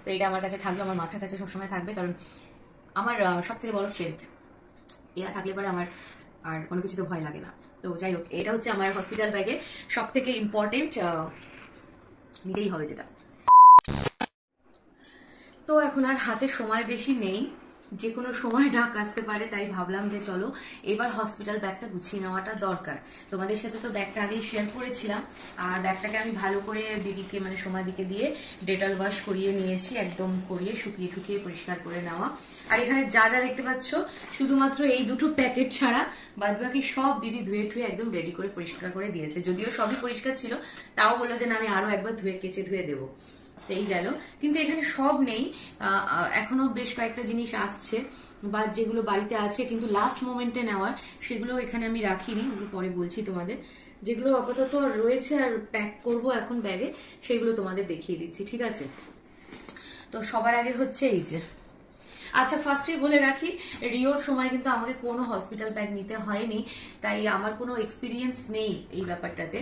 তো এটা আমার কাছে থাকবে, আমার মাথার কাছে সবসময় থাকবে, কারণ আমার সব থেকে বড় স্ট্রেংথ। এরা থাকলে পরে আমার আর কোনো কিছুতে ভয় লাগে না। তো যাই হোক, এটা হচ্ছে আমার হসপিটাল ব্যাগে সব থেকে ইম্পর্টেন্ট, নিতেই হবে যেটা। তো এখন আর হাতে সময় বেশি নেই, যে কোনো সময় ডাক আসতে পারে, তাই ভাবলাম যে চলো এবার হসপিটাল ব্যাগটা গুছিয়ে নেওয়াটা দরকার। তোমাদের সাথে তো ব্যাগটা আগেই শেয়ার করেছিলাম, আর ব্যাগটাকে আমি ভালো করে দিদিকে মানে সোমাদিকে দিয়ে ডেটল ওয়াশ করিয়ে নিয়েছি, একদম করিয়ে শুকিয়ে ঠুকিয়ে পরিষ্কার করে নেওয়া। আর এখানে যা যা দেখতে পাচ্ছ শুধুমাত্র এই দুটো প্যাকেট ছাড়া বাদবাকি সব দিদি ধুয়ে ঠুয়ে একদম রেডি করে পরিষ্কার করে দিয়েছে। যদিও সবই পরিষ্কার ছিল, তাও বললো যে না আমি আরো একবার ধুয়ে কেচে ধুয়ে দেবো। এই গেল, কিন্তু এখানে সব নেই, এখনো বেশ কয়েকটা জিনিস আসছে বা যেগুলো বাড়িতে আছে কিন্তু লাস্ট মোমেন্টে নেওয়ার, সেগুলো এখানে আমি রাখিনি, ওগুলো পরে বলছি তোমাদের। যেগুলো আপাতত রয়েছে আর প্যাক করব এখন ব্যাগে, সেগুলো তোমাদের দেখিয়ে দিচ্ছি, ঠিক আছে? তো সবার আগে হচ্ছে এই যে, আচ্ছা ফার্স্টেই বলে রাখি, রিওর সময় কিন্তু আমাকে কোনো হসপিটাল ব্যাগ নিতে হয়নি, তাই আমার কোনো এক্সপিরিয়েন্স নেই এই ব্যাপারটাতে।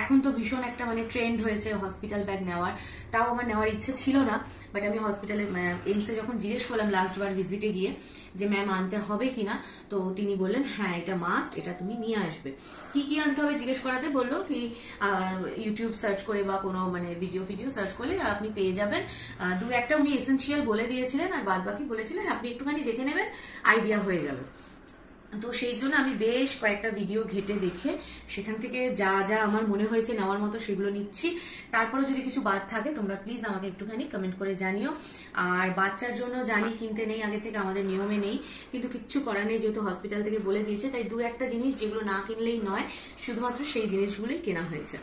এখন তো ভীষণ একটা মানে ট্রেন্ড হয়েছে হসপিটাল ব্যাগ নেওয়ার, তাও আমার নেওয়ার ইচ্ছে ছিল না, বাট আমি হসপিটালে এইমসে যখন জিজ্ঞেস করলাম লাস্টবার ভিজিটে গিয়ে যে ম্যাম আনতে হবে কিনা, তো তিনি বললেন হ্যাঁ এটা মাস্ট, এটা তুমি নিয়ে আসবে। কি কি আনতে হবে জিজ্ঞেস করাতে বললো কি ইউটিউব সার্চ করে বা কোনো মানে ভিডিও সার্চ করলে আপনি পেয়ে যাবেন। দু একটা উনি এসেনশিয়াল বলে দিয়েছিলেন, আর বাদ বাকি বলেছিলেন আপনি একটুখানি দেখে নেবেন, আইডিয়া হয়ে যাবে। তো সেই জন্য আমি বেশ কয়েকটা ভিডিও ঘেটে দেখে সেখান থেকে যা যা আমার মনে হয়েছে নেওয়ার মতো সেগুলো নিচ্ছি। তারপরে যদি কিছু বাদ থাকে তোমরা প্লিজ আমাকে একটুখানি কমেন্ট করে জানিও। আর বাচ্চার জন্য জানি কিনতে নেই, আগে থেকে আমাদের নিয়মে নেই, কিন্তু কিচ্ছু করার নেই, যেহেতু হসপিটাল থেকে বলে দিয়েছে, তাই দু একটা জিনিস যেগুলো না কিনলেই নয়, শুধুমাত্র সেই জিনিসগুলোই কেনা হয়েছে।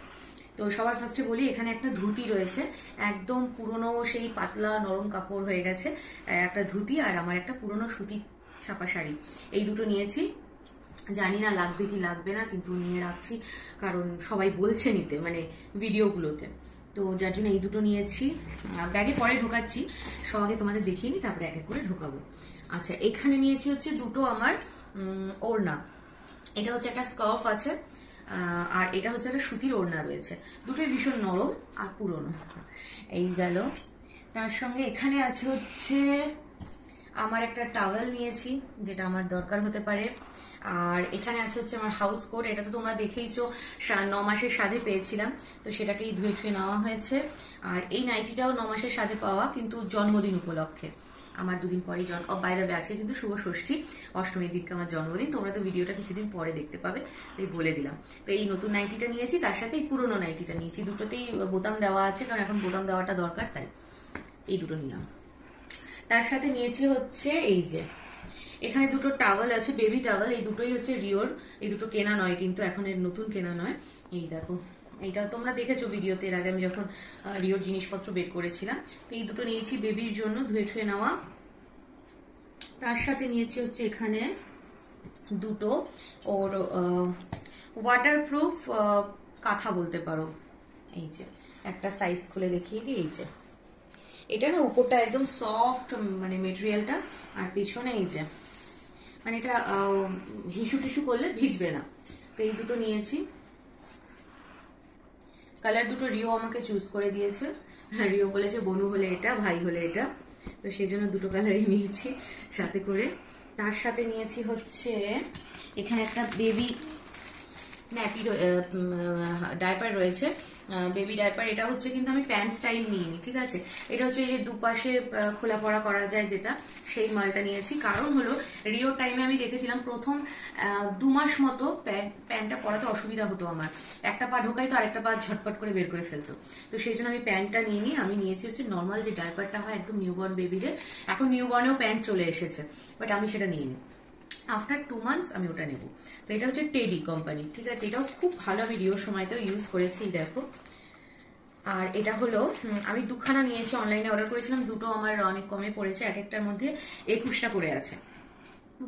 তো সবার ফার্স্টে বলি, এখানে একটা ধুতি রয়েছে, একদম পুরনো সেই পাতলা নরম কাপড় হয়ে গেছে একটা ধুতি, আর আমার একটা পুরনো সুতি ছাপা শাড়ি, এই দুটো নিয়েছি। জানি না লাগবে কি লাগবে না, কিন্তু নিয়ে রাখছি কারণ সবাই বলছে নিতে মানে ভিডিওগুলোতে, তো যার জন্য এই দুটো নিয়েছি। ব্যাগে পরে ঢোকাচ্ছি, সবাইকে তোমাদের দেখিয়ে নিই, তারপরে এক এক করে ঢোকাবো। আচ্ছা এখানে নিয়েছি হচ্ছে দুটো আমার ওড়না, এটা হচ্ছে একটা স্কার্ফ আছে, আর এটা হচ্ছে একটা সুতির ওড়না রয়েছে, দুটোই ভীষণ নরম আর পুরনো। এই গেল, তার সঙ্গে এখানে আছে হচ্ছে আমার একটা টাওয়েল নিয়েছি, যেটা আমার দরকার হতে পারে। আর এখানে আছে হচ্ছে আমার হাউস কোট, এটা তো তোমরা দেখেইছো 9 মাসের সাথে পেয়েছিলাম, তো সেটাকেই ধুয়ে ধুয়ে নেওয়া হয়েছে। আর এই নাইটিটাও 9 মাসের সাথে পাওয়া, কিন্তু জন্মদিন উপলক্ষে, আমার দুদিন পরেই বাই দ্য ওয়ে আজকে কিন্তু শুভ ষষ্ঠী, অষ্টমীর দিনকে আমার জন্মদিন, তোমরা তো ভিডিওটা কিছুদিন পরে দেখতে পাবে, তাই বলে দিলাম। তো এই নতুন নাইটিটা নিয়েছি, তার সাথে এই পুরোনো নাইটিটা নিয়েছি, দুটোতেই বোতাম দেওয়া আছে, কারণ এখন বোতাম দেওয়াটা দরকার, তাই এই দুটো নিলাম। তার সাথে নিয়েছি হচ্ছে এই যে, এখানে দুটো টাওয়েল আছে, বেবি টাওয়েল, এই দুটোই হচ্ছে রিওর, এই দুটো কেনা নয় কিন্তু, এখন এর নতুন কেনা নয়। এই দেখো, এইটা তোমরা দেখেছো ভিডিওতে এর আগে আমি যখন রিওর জিনিসপত্র বের করেছিলাম। তো এই দুটো নিয়েছি বেবির জন্য ধুয়ে ঠুয়ে নেওয়া। তার সাথে নিয়েছি হচ্ছে এখানে দুটো ওর ওয়াটারপ্রুফ কাঁথা বলতে পারো, এই যে একটা সাইজ খুলে দেখিয়ে দিই, এই যে এটা না উপরটা একদম সফট মানে মেটেরিয়ালটা, আর পিছনে এই যে মানে এটা হিসু টিসু করলে ভিজবে না। তো এই দুটো নিয়েছি, কালার দুটো রিও আমাকে চুজ করে দিয়েছে, রিও বলেছে বনু হলে এটা, ভাই হলে এটা, তো সেই জন্য দুটো কালারই নিয়েছি সাথে করে। তার সাথে নিয়েছি হচ্ছে এখানে একটা বেবি ন্যাপি ডাইপার রয়েছে, বেবি ডাইপার, এটা হচ্ছে কিন্তু আমি প্যান্ট স্টাইল নিইনি, ঠিক আছে, এটা হচ্ছে এই যে দুপাশে খোলা পড়া করা যায় যেটা, সেই মালটা নিয়েছি। কারণ হলো রিওর টাইমে আমি দেখেছিলাম প্রথম 2 মাস মতো প্যান্টটা পরাতে অসুবিধা হতো আমার, একটা পা ঢোকাই তো আরেকটা পা ঝটপট করে বের করে ফেলতো, তো সেই জন্য আমি প্যান্টটা নিইনি, আমি নিয়েছি হচ্ছে নর্মাল যে ডাইপারটা হয় একদম নিউবর্ন বেবিদের, এখন নিউবর্নেও প্যান্ট চলে এসেছে, বাট আমি সেটা নিইনি, আফটার 2 মান্থস আমি ওটা নেব। তো এটা হচ্ছে টেডি কোম্পানি, ঠিক আছে, এটাও খুব ভালো, আমি রিওর সময়তেও ইউজ করেছি, দেখো। আর এটা হলো আমি দুখানা নিয়েছি, অনলাইনে অর্ডার করেছিলাম, দুটো আমার অনেক কমে পড়েছে, এক একটার মধ্যে 21টা করে আছে,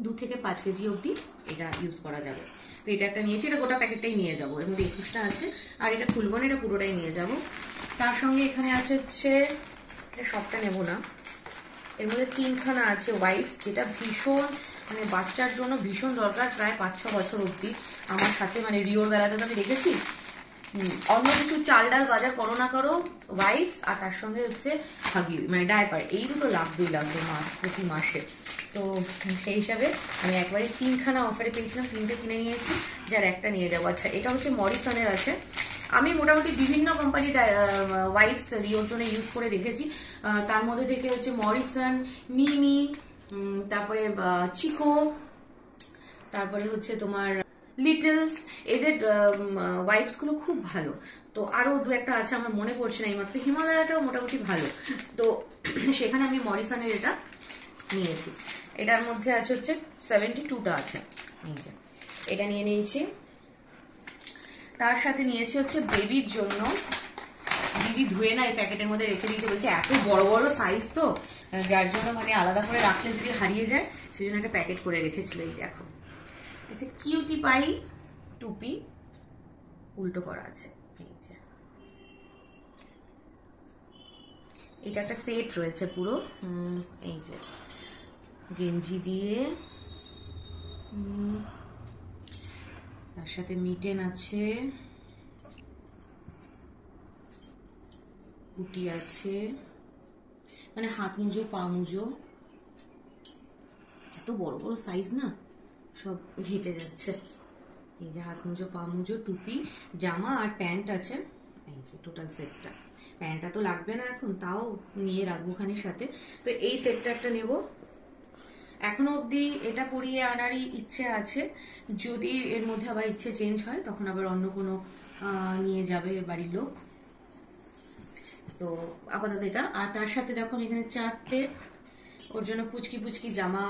2 থেকে 5 কেজি অবধি এটা ইউজ করা যাবে। তো এটা একটা নিয়েছি, এটা গোটা প্যাকেটটাই নিয়ে যাবো, এর মধ্যে 21টা আছে, আর এটা খুলবো না, এটা পুরোটাই নিয়ে যাব। তার সঙ্গে এখানে আছে হচ্ছে, এটা সবটা নেব না, এর মধ্যে 3খানা আছে ওয়াইপস, যেটা ভীষণ মানে বাচ্চার জন্য ভীষণ দরকার, প্রায় 5-6 বছর অবধি আমার সাথে, মানে রিওর বেলাতে তো আমি দেখেছি অন্য কিছু চাল ডাল বাজার করো না করো, ওয়াইপস আর তার সঙ্গে হচ্ছে হাগি মানে ডায়পার, এই দুটো লাগবে মাস প্রতি মাসে। তো সেই হিসাবে আমি একবারে 3খানা অফারে পেয়েছিলাম, 3টে কিনে নিয়েছি, যার একটা নিয়ে যাবো। আচ্ছা, এটা হচ্ছে মরিসনের আছে। আমি মোটামুটি বিভিন্ন কোম্পানির ওয়াইপস রিওর জন্য ইউজ করে দেখেছি, তার মধ্যে থেকে হচ্ছে মরিসন, মিমি, তারপরে চিকো, তারপরে হচ্ছে তোমার লিটলস, এদের ওয়াইপস গুলো খুব ভালো। তো আরো দু একটা আছে আমার মনে পড়ছে না এইমাত্র, হিমালয়াটাও মোটামুটি ভালো। তো সেখানে আমি মরিসনের এটা নিয়েছি। এটার মধ্যে আছে হচ্ছে 72টা আছে, নিয়েছে, এটা নিয়ে নিয়েছি। তার সাথে নিয়েছি হচ্ছে বেবির জন্য, দিদি ধুয়ে না এই প্যাকেটের মধ্যে রেখে দিয়েছে, বলছে এত বড় বড় সাইজ তো, যার জন্য মানে আলাদা করে রাখলে যদি হারিয়ে যায় সেই জন্য একটা প্যাকেট করে রেখেছিল। এই দেখো, আচ্ছা কিউটি পাই টুপি উল্টো করা আছে, এই যে এটা একটা সেট রয়েছে পুরো, এই যে গেঞ্জি দিয়ে, তার সাথে মিটেন আছে, কুটি আছে, মানে হাত মুজো পা মুজো, এত বড় বড় সাইজ না, সব ঘেটে যাচ্ছে। এই যে হাত মুজো পা মুজো, টুপি, জামা আর প্যান্ট আছে, এই যে টোটাল সেটটা। প্যান্টটা তো লাগবে না এখন, তাও নিয়ে রাখবো খানির সাথে। তো এই সেটটা একটা নেব। এখনো অবধি এটা পরিয়ে আনারই ইচ্ছে আছে, যদি এর মধ্যে আবার ইচ্ছে চেঞ্জ হয় তখন আবার অন্য কোনো নিয়ে যাবে বাড়ির লোক। তো আপাতত এটা। আর তার সাথে দেখুন এখানে 4টে ওর জন্য পুচকি পুচকি জামা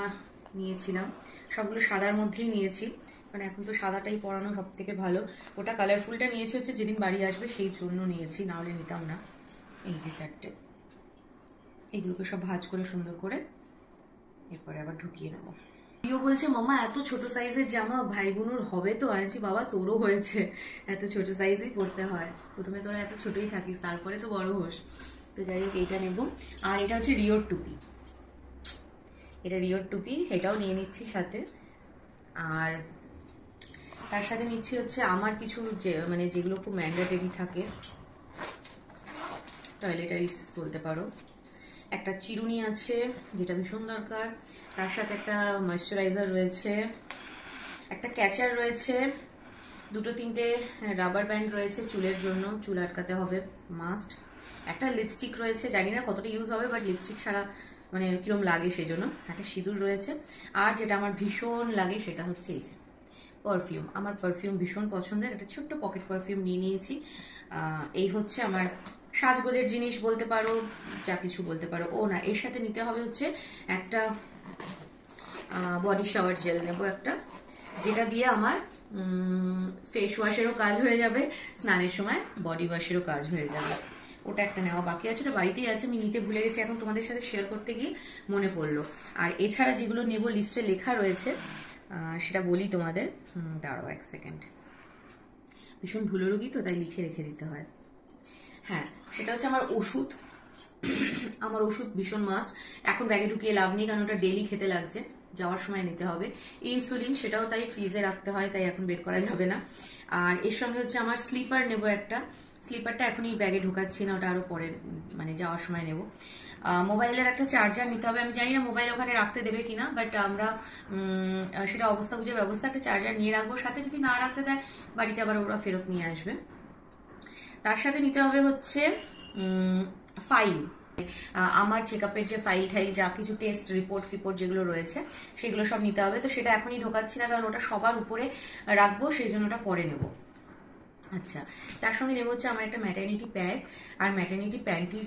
নিয়েছিলাম, সবগুলো সাদার মধ্যেই নিয়েছি, কারণ এখন তো সাদাটাই পরানো সব থেকে ভালো। ওটা কালারফুলটা নিয়েছি হচ্ছে যেদিন বাড়ি আসবে সেই জন্য নিয়েছি, না হলে নিতাম না। এই যে 4টে, এগুলোকে সব ভাঁজ করে সুন্দর করে এরপরে আবার ঢুকিয়ে নেবো। প্রিয় বলছে মামা এত ছোট সাইজের জামা ভাই বোনুর হবে তো? আছি বাবা তোরও হয়েছে, এত ছোট সাইজেই পরতে হয়, প্রথমে তোরা এত ছোটই থাকিস, তারপরে তো বড় হোস। তো যাই হোক এইটা নেব। আর এটা হচ্ছে রিওর টুপি, এটা রিওর টুপি, এটাও নিয়ে নিচ্ছি সাথে। আর তার সাথে নিচ্ছি হচ্ছে আমার কিছু যে মানে যেগুলো খুব ম্যান্ডেটরি থাকে, টয়লেটারিস বলতে পারো। একটা চিরুনি আছে যেটা ভীষণ দরকার, তার সাথে একটা ময়েশ্চারাইজার রয়েছে, একটা ক্যাচার রয়েছে, 2-3টে রাবার ব্যান্ড রয়েছে চুলের জন্য, চুল আটকাতে হবে মাস্ট। একটা লিপস্টিক রয়েছে, জানি না কতটা ইউজ হবে, বাট লিপস্টিক ছাড়া মানে কিরম লাগে সেই জন্য। একটা সিঁদুর রয়েছে। আর যেটা আমার ভীষণ লাগে সেটা হচ্ছে এই যে পারফিউম। আমার পারফিউম ভীষণ পছন্দের, একটা ছোট্ট পকেট পারফিউম নিয়ে নিয়েছি। এই হচ্ছে আমার সাজগোজের জিনিস বলতে পারো, যা কিছু বলতে পারো। ও না, এর সাথে নিতে হবে হচ্ছে একটা বডি শাওয়ার জেল নেবো একটা, যেটা দিয়ে আমার ফেস ওয়াশেরও কাজ হয়ে যাবে, স্নানের সময় বডি ওয়াশেরও কাজ হয়ে যাবে। ওটা একটা নেওয়া বাকি আছে, ওটা বাড়িতেই আছে, আমি নিতে ভুলে গেছি, এখন তোমাদের সাথে শেয়ার করতে গিয়ে মনে পড়লো। আর এছাড়া যেগুলো নেবো লিস্টে লেখা রয়েছে, সেটা বলি তোমাদের, দাঁড়াও 1 সেকেন্ড, ভীষণ ভুলরোগী তো তাই লিখে রেখে দিতে হয়। হ্যাঁ, সেটা হচ্ছে আমার ওষুধ। আমার ওষুধ ভীষণ মাস্ট, এখন ব্যাগে ঢুকিয়ে লাভ নেই কারণ ওটা ডেলি খেতে লাগছে, যাওয়ার সময় নিতে হবে। ইনসুলিন, সেটাও তাই ফ্রিজে রাখতে হয়, তাই এখন বের করা যাবে না। আর এর সঙ্গে হচ্ছে আমার স্লিপার নেব একটা, স্লিপারটা এখনই ব্যাগে ঢোকাচ্ছি না, ওটা আরো পরে মানে যাওয়ার সময় নেব। মোবাইলের একটা চার্জার নিতে হবে, আমি জানি না মোবাইল ওখানে রাখতে দেবে কিনা, বাট আমরা সেটা অবস্থা বুঝে ব্যবস্থা একটা চার্জার নিয়ে রাখবো, সাথে যদি না রাখতে দেয় বাড়িতে আবার ওরা ফেরত নিয়ে আসবে। তার সাথে নিতে হবে হচ্ছে ফাইল, আমার চেকআপের যে ফাইল টাইল যা কিছু টেস্ট রিপোর্ট ফিপোর্ট যেগুলো রয়েছে সেগুলো সব নিতে হবে। তো সেটা এখনই ঢোকাচ্ছি না কারণ ওটা সবার উপরে রাখবো, সেই জন্য ওটা পরে নেব। আচ্ছা, তার সঙ্গে নেব হচ্ছে আমার একটা ম্যাটারনিটি প্যাড আর ম্যাটারনিটি প্যান্টির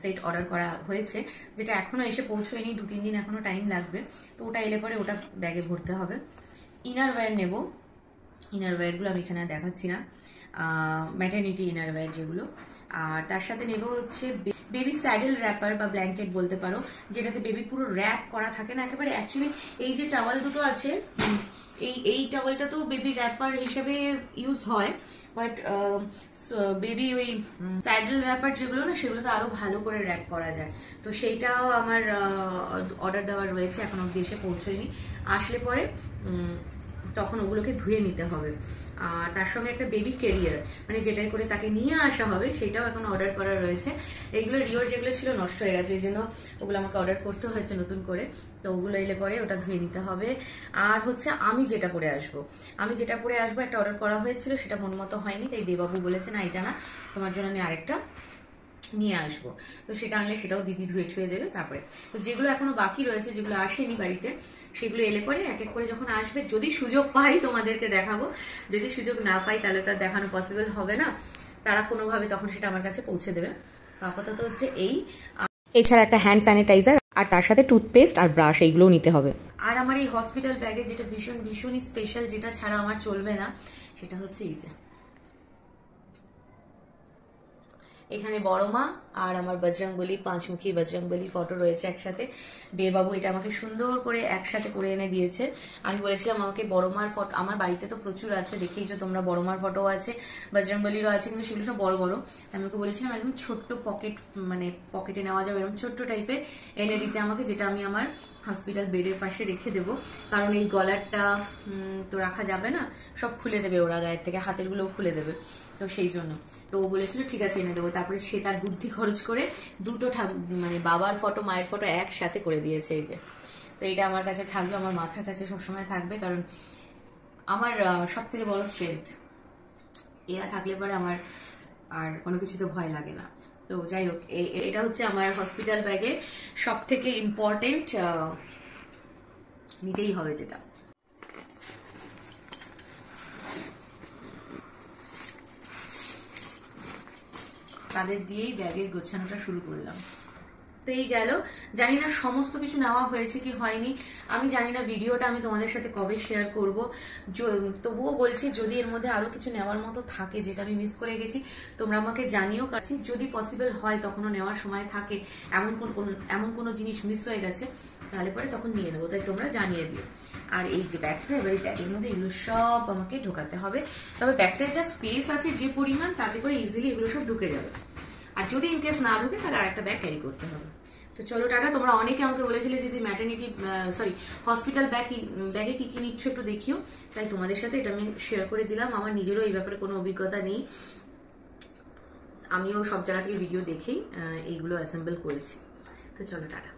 সেট অর্ডার করা হয়েছে, যেটা এখনো এসে পৌঁছয়নি, 2-3 দিন এখনো টাইম লাগবে। তো ওটা এলে পরে ওটা ব্যাগে ভরতে হবে। ইনার ওয়্যার নেব, ইনার ওয়্যারগুলো আমি এখানে দেখাচ্ছি না, ম্যাটারনিটি ইনার ওয়্যার যেগুলো। আর তার সাথে নেব হচ্ছে বেবি স্যাডেল র্যাপার বা ব্ল্যাঙ্কেট বলতে পারো, যেটাতে বেবি পুরো র্যাপ করা থাকে না একেবারে। অ্যাকচুয়ালি এই যে টাওয়াল দুটো আছে, এই টাওয়ালটা তো বেবি র্যাপার হিসেবে ইউজ হয়, বাট বেবি ওই স্যাডেল র্যাপার যেগুলো না সেগুলো তো আরো ভালো করে র্যাপ করা যায়। তো সেইটাও আমার অর্ডার দেওয়ার রয়েছে, এখন অব্দি এসে পৌঁছয়নি, আসলে পরে তখন ওগুলোকে ধুয়ে নিতে হবে। আর তার সঙ্গে একটা বেবি ক্যারিয়ার, মানে যেটাই করে তাকে নিয়ে আসা হবে, সেটাও এখন অর্ডার করা রয়েছে। এইগুলো রিওর যেগুলো ছিল নষ্ট হয়ে গেছে, এই জন্য ওগুলো আমাকে অর্ডার করতে হয়েছে নতুন করে। তো ওগুলো এলে পরে ওটা ধুয়ে নিতে হবে। আর হচ্ছে আমি যেটা পরে আসবো একটা অর্ডার করা হয়েছিল, সেটা মন মতো হয়নি, তাই দেবাবু বলেছে না এটা না, তোমার জন্য আমি আরেকটা নিয়ে আসবো। তো সেটা আনলে সেটাও দিদি ধুয়ে ছুঁয়ে দেবে। তারপরে তো যেগুলো এখনো বাকি রয়েছে, যেগুলো আসেনি বাড়িতে, সেগুলো এলে পরে এক এক করে যখন আসবে, যদি সুযোগ পাই তোমাদেরকে দেখাবো, যদি সুযোগ না পাই তাহলে তার দেখানো পসিবল হবে না, তারা কোনোভাবে তখন সেটা আমার কাছে পৌঁছে দেবে। তো আপাতত হচ্ছে এই, এছাড়া একটা হ্যান্ড স্যানিটাইজার আর তার সাথে টুথপেস্ট আর ব্রাশ, এইগুলোও নিতে হবে। আর আমার এই হসপিটাল ব্যাগে যেটা ভীষণই স্পেশাল, যেটা ছাড়া আমার চলবে না, সেটা হচ্ছে এই যে এখানে বড় মা আর আমার বজরংবলী, পাঁচমুখী বজরংবলী ফটো রয়েছে একসাথে। দেববাবু এটা আমাকে সুন্দর করে একসাথে করে এনে দিয়েছে। আমি বলেছিলাম আমাকে বড় মার ফটো, আমার বাড়িতে তো প্রচুর আছে, দেখেইছো তোমরা, বড় মার ফটো আছে, বজরংবলীরও আছে, কিন্তু সেগুলো সব বড় বড়। আমি ওকে বলেছিলাম একদম ছোট্ট পকেট, মানে পকেটে নেওয়া যাবে এরকম ছোট্ট টাইপের এনে দিতে আমাকে, যেটা আমি আমার হসপিটাল বেডের পাশে রেখে দেবো। কারণ এই গলারটা তো রাখা যাবে না, সব খুলে দেবে ওরা গায়ের থেকে, হাতের গুলোও খুলে দেবে, তো সেই জন্য। তো ও বলেছিল ঠিক আছে এনে দেবো। তারপরে সে তার বুদ্ধি খরচ করে দুটো মানে বাবার ফটো মায়ের ফটো একসাথে করে দিয়েছে এই যে। তো এটা আমার কাছে থাকবে, আমার মাথার কাছে সবসময় থাকবে, কারণ আমার সব থেকে বড় স্ট্রেংথ এরা থাকলে পরে আমার আর কোনো কিছুতে ভয় লাগে না। তো যাই হোক, এটা হচ্ছে আমার হসপিটাল ব্যাগে সব থেকে ইম্পর্টেন্ট, নিতেই হবে যেটা। তাদের দিয়েই ব্যাগের গোছানোটা শুরু করলাম। তো এই গেল, জানি না সমস্ত কিছু নেওয়া হয়েছে কি হয়নি, আমি জানি না ভিডিওটা আমি তোমাদের সাথে কবে শেয়ার করব। তবুও বলছি যদি এর মধ্যে আরো কিছু নেওয়ার মতো থাকে যেটা আমি মিস করে গেছি, তোমরা আমাকে জানিও। কাছে যদি পসিবল হয় তখনও নেওয়ার সময় থাকে, এমন কোনো জিনিস মিস হয়ে গেছে, তাহলে পরে তখন নিয়ে নেবো, তাই তোমরা জানিয়ে দিও। আর এই যে ব্যাগটা, এবার এই ব্যাগের মধ্যে এগুলো সব আমাকে ঢোকাতে হবে। তবে ব্যাগটায় যা স্পেস আছে যে পরিমাণ, তাতে করে ইজিলি এগুলো সব ঢুকে যাবে। আর যদি ইনকেস না ঢুকে তাহলে আরেকটা ব্যাগ ক্যারি করতে হবে। তো চলো টাটা। তোমরা অনেকে আমাকে বলেছিলে দিদি হসপিটাল ব্যাগে কি কি নিচ্ছ একটু দেখিও, তাই তোমাদের সাথে এটা আমি শেয়ার করে দিলাম। আমার নিজেরও এই ব্যাপারে কোনো অভিজ্ঞতা নেই, আমিও সব জায়গা থেকে ভিডিও দেখেই এইগুলো অ্যাসেম্বল করেছি। তো চলো টাটা।